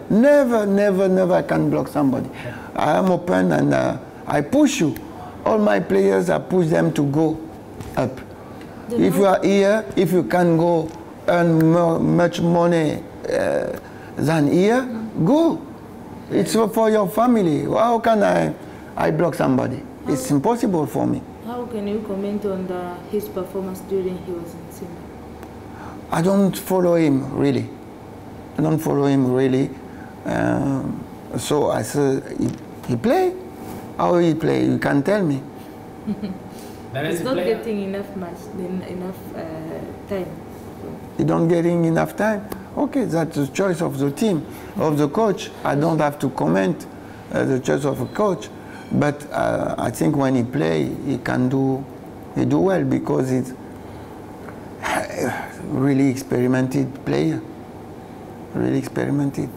I can block somebody. I am open and I push you. All my players, I push them to go up. If you are here, if you can go earn much money than here, go. It's for your family. How can I block somebody? It's impossible for me. How can you comment on his performance during he was in Simba? I don't follow him really. So I said, he play? How he play? You can tell me. He's not getting enough time. He don't getting enough time. Okay, that's the choice of the team, of the coach. I don't have to comment the choice of a coach, but I think when he play, he do well because he's really experimented player. Really experimented.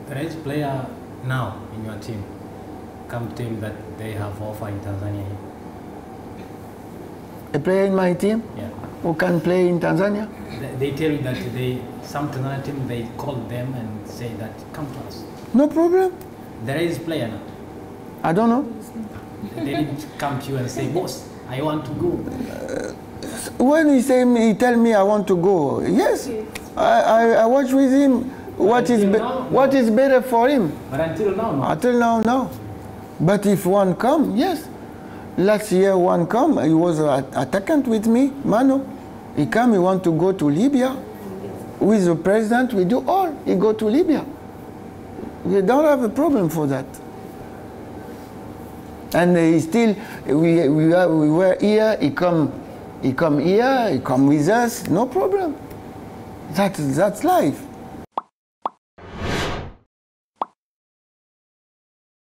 There is player now in your team. Come tell me that they have offer in Tanzania. A player in my team? Yeah. Who can play in Tanzania? They tell you that some Tanzania team, they call them and say that come to us. No problem. There is player now. I don't know. They didn't come to you and say, boss, I want to go. When he tell me I want to go, yes, I watch with him what is better for him. But until now, no. Until now, no. But if one come, yes. Last year one come, he was an attackant with me, Mano. He come, he want to go to Libya. With the president, we do all. He go to Libya. We don't have a problem for that. And he still, we were here, he come here, he come with us, no problem. That's life.